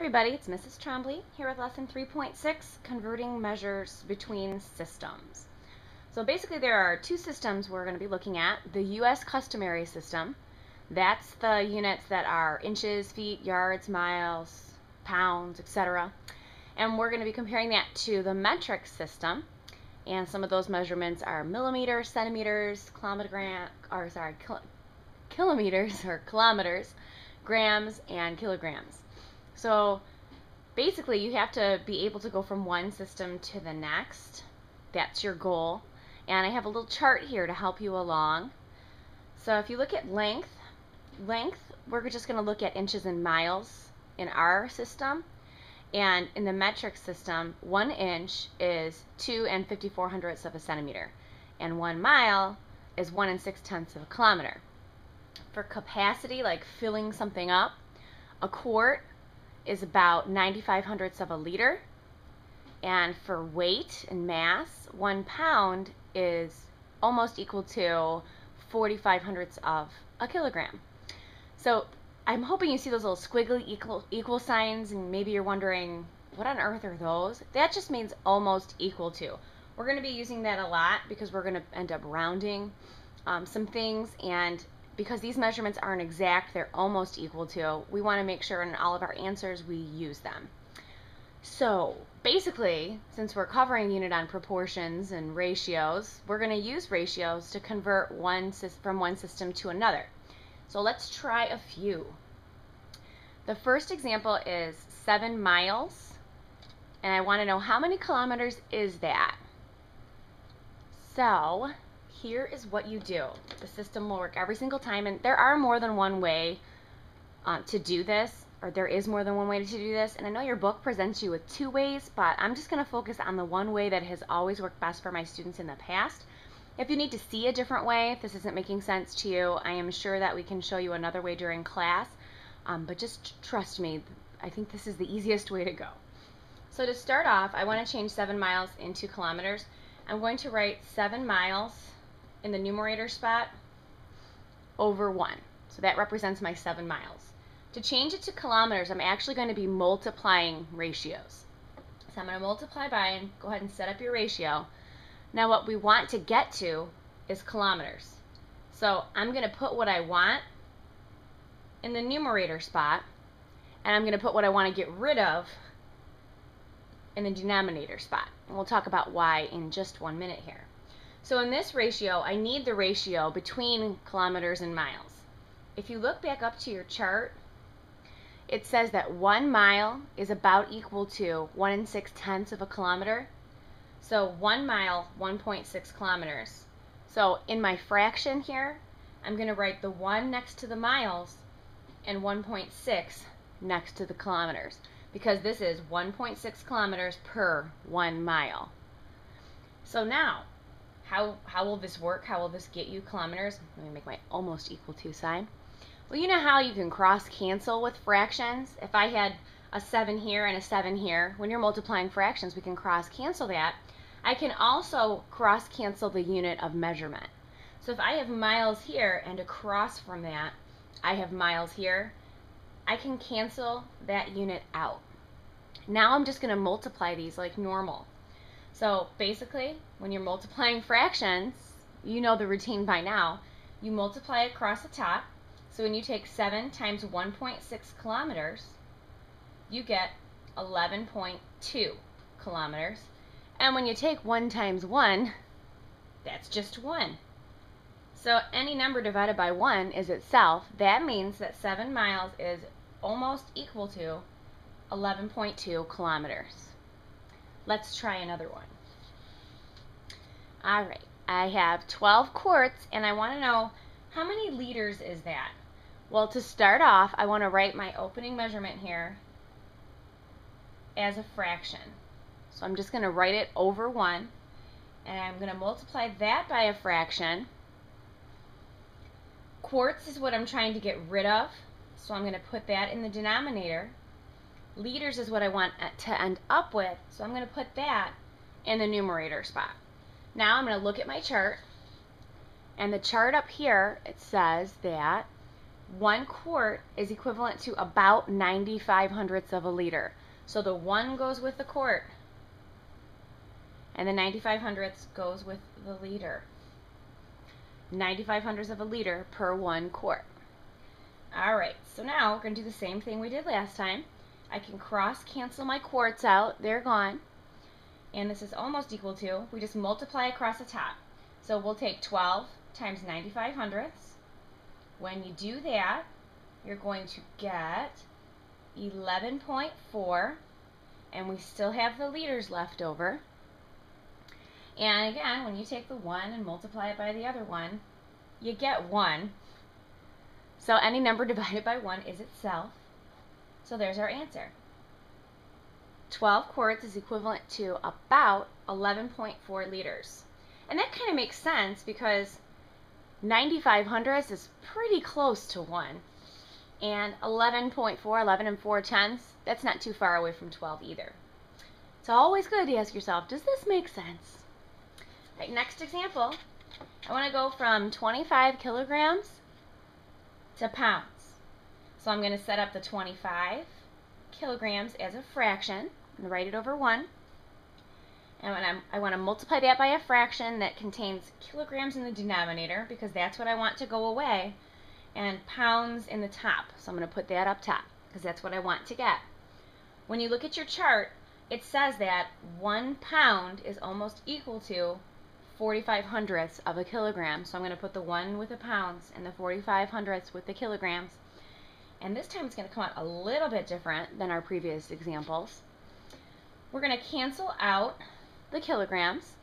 everybody, it's Mrs. Trombley here with lesson 3.6, converting measures between systems. So basically there are two systems we're going to be looking at. The U.S. customary system, that's the units that are inches, feet, yards, miles, pounds, etc. And we're going to be comparing that to the metric system. And some of those measurements are millimeters, centimeters, kilometers or kilometers, grams, and kilograms. So basically you have to be able to go from one system to the next. That's your goal. And I have a little chart here to help you along. So if you look at length, we're just going to look at inches and miles in our system. And in the metric system, 1 inch is 2 54/100ths of a centimeter. And 1 mile is 1 6/10ths of a kilometer. For capacity, like filling something up, a quart is about 95/100ths of a liter. And for weight and mass, 1 pound is almost equal to 45/100ths of a kilogram. So I'm hoping you see those little squiggly equal signs, and maybe you're wondering, what on earth are those? That just means almost equal to. We're going to be using that a lot because we're going to end up rounding some things, and because these measurements aren't exact, they're almost equal to, we want to make sure in all of our answers we use them. So basically, since we're covering the unit on proportions and ratios, we're going to use ratios to convert from one system to another. So let's try a few. The first example is 7 miles, and I want to know how many kilometers is that. So here is what you do. The system will work every single time, and there are more than one way to do this, or there is more than one way to do this, and I know your book presents you with 2 ways, but I'm just going to focus on the one way that has always worked best for my students in the past. If you need to see a different way, if this isn't making sense to you, I am sure that we can show you another way during class, but just trust me, I think this is the easiest way to go. So to start off, I want to change 7 miles into kilometers. I'm going to write 7 miles in the numerator spot over 1. So that represents my 7 miles. To change it to kilometers, I'm actually going to be multiplying ratios. So I'm going to multiply by, and go ahead and set up your ratio. Now what we want to get to is kilometers. So I'm going to put what I want in the numerator spot, and I'm going to put what I want to get rid of in the denominator spot. And we'll talk about why in just 1 minute here. So in this ratio, I need the ratio between kilometers and miles. If you look back up to your chart, it says that 1 mile is about equal to 1 6/10ths of a kilometer. So 1 mile, 1.6 kilometers. So in my fraction here, I'm going to write the 1 next to the miles and 1.6 next to the kilometers, because this is 1.6 kilometers per 1 mile. So now, how will this work? How will this get you kilometers? Let me make my almost equal to sign. Well, you know how you can cross cancel with fractions? If I had a 7 here and a 7 here, when you're multiplying fractions, we can cross cancel that. I can also cross cancel the unit of measurement. So if I have miles here and across from that, I have miles here, I can cancel that unit out. Now I'm just going to multiply these like normal. So basically, when you're multiplying fractions, you know the routine by now. You multiply across the top. So when you take 7 times 1.6 kilometers, you get 11.2 kilometers. And when you take 1 times 1, that's just 1. So any number divided by 1 is itself. That means that 7 miles is almost equal to 11.2 kilometers. Let's try another one. All right, I have 12 quarts, and I want to know how many liters is that? Well, to start off, I want to write my opening measurement here as a fraction. So I'm just going to write it over 1, and I'm going to multiply that by a fraction. Quarts is what I'm trying to get rid of, so I'm going to put that in the denominator. Liters is what I want to end up with, so I'm going to put that in the numerator spot. Now I'm going to look at my chart, and the chart up here, it says that 1 quart is equivalent to about 95 hundredths of a liter. So the 1 goes with the quart, and the 95 hundredths goes with the liter. 95 hundredths of a liter per 1 quart. Alright, so now we're going to do the same thing we did last time. I can cross cancel my quarts out, they're gone. And this is almost equal to, we just multiply across the top. So we'll take 12 times 95 hundredths. When you do that, you're going to get 11.4, and we still have the liters left over. And again, when you take the 1 and multiply it by the other one, you get 1. So any number divided by 1 is itself. So there's our answer. 12 quarts is equivalent to about 11.4 liters. And that kind of makes sense because 95 hundredths is pretty close to 1. And 11.4, 11 and 4 tenths, that's not too far away from 12 either. It's always good to ask yourself, does this make sense? All right, next example, I want to go from 25 kilograms to pounds. So I'm going to set up the 25 kilograms as a fraction and write it over 1. And I want to multiply that by a fraction that contains kilograms in the denominator because that's what I want to go away, and pounds in the top. So I'm going to put that up top because that's what I want to get. When you look at your chart, it says that 1 pound is almost equal to 45 hundredths of a kilogram. So I'm going to put the 1 with the pounds and the 45 hundredths with the kilograms. And this time it's going to come out a little bit different than our previous examples. We're going to cancel out the kilograms,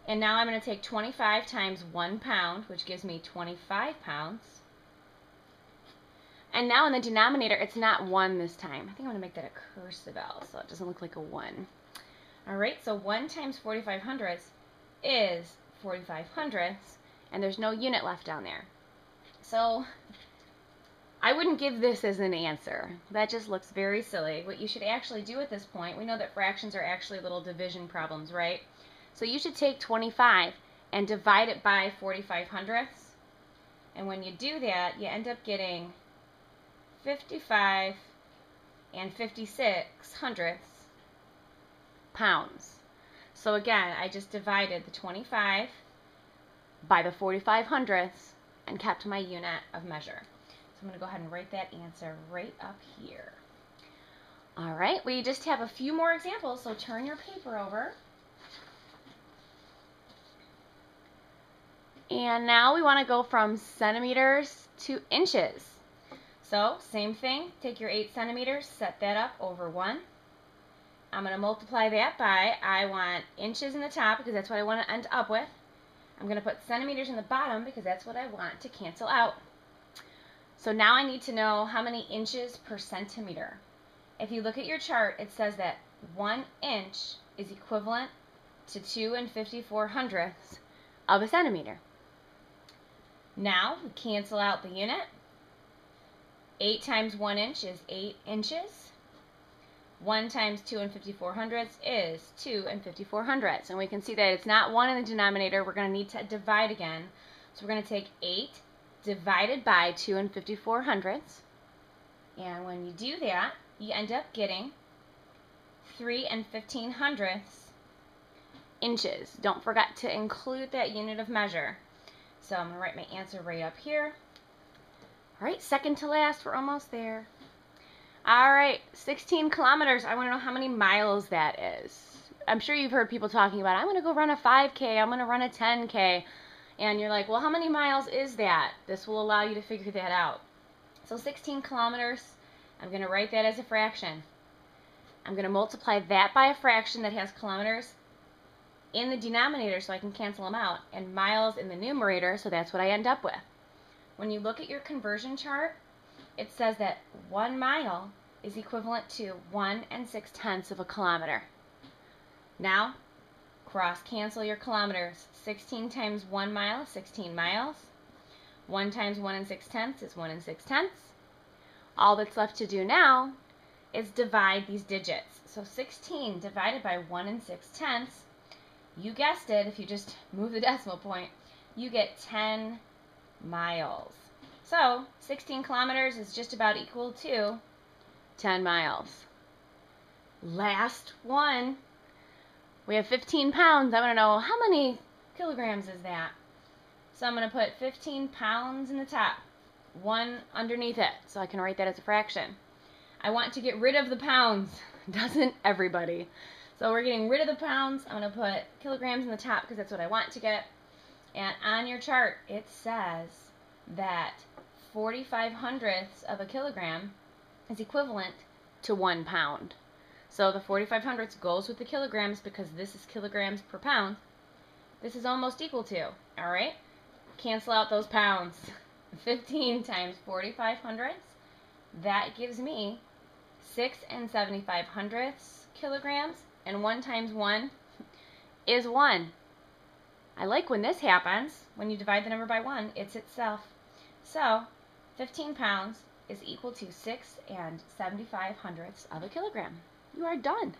and now I'm going to take 25 times 1 pound, which gives me 25 pounds. And now in the denominator, it's not 1 this time. I think I'm going to make that a cursive L so it doesn't look like a 1. Alright, so 1 times 45 hundredths is 45 hundredths, and there's no unit left down there. So I wouldn't give this as an answer. That just looks very silly. What you should actually do at this point, we know that fractions are actually little division problems, right? So you should take 25 and divide it by 45 hundredths. And when you do that, you end up getting 55 and 56 hundredths pounds. So again, I just divided the 25 by the 45 hundredths and kept my unit of measure. So I'm going to go ahead and write that answer right up here. Alright, we just have a few more examples, so turn your paper over. And now we want to go from centimeters to inches. So, same thing, take your 8 centimeters, set that up over 1. I'm going to multiply that by, I want inches in the top because that's what I want to end up with. I'm going to put centimeters in the bottom because that's what I want to cancel out. So now I need to know how many inches per centimeter. If you look at your chart, it says that 1 inch is equivalent to 2 54 hundredths of a centimeter. Now we cancel out the unit. 8 times 1 inch is 8 inches. 1 times 2 54 hundredths is 2 54 hundredths. And we can see that it's not 1 in the denominator. We're going to need to divide again. So we're going to take 8 divided by 2 54 hundredths. And when you do that, you end up getting 3 15 hundredths inches. Don't forget to include that unit of measure. So I'm going to write my answer right up here. Alright, second to last, we're almost there. Alright, 16 kilometers. I want to know how many miles that is. I'm sure you've heard people talking about, I'm going to go run a 5K, I'm going to run a 10K. And you're like, well, how many miles is that? This will allow you to figure that out. So 16 kilometers, I'm going to write that as a fraction. I'm going to multiply that by a fraction that has kilometers in the denominator so I can cancel them out, and miles in the numerator, so that's what I end up with. When you look at your conversion chart, it says that 1 mile is equivalent to 1 6/10 of a kilometer. Now, cross cancel your kilometers. 16 times 1 mile is 16 miles. 1 times 1 6/10 is 1 6/10. All that's left to do now is divide these digits. So 16 divided by 1 6/10, you guessed it, if you just move the decimal point, you get 10 miles. So 16 kilometers is just about equal to 10 miles. Last one. We have 15 pounds. I want to know how many kilograms is that? So I'm going to put 15 pounds in the top, 1 underneath it, so I can write that as a fraction. I want to get rid of the pounds. Doesn't everybody? So we're getting rid of the pounds. I'm going to put kilograms in the top because that's what I want to get. And on your chart, it says that 45 hundredths of a kilogram is equivalent to 1 pound. So the 45 hundredths goes with the kilograms because this is kilograms per pound. This is almost equal to, all right? Cancel out those pounds. 15 times 45 hundredths, that gives me 6 75 kilograms, and 1 times 1 is 1. I like when this happens. When you divide the number by 1, it's itself. So 15 pounds is equal to 6 75 of a kilogram. You are done.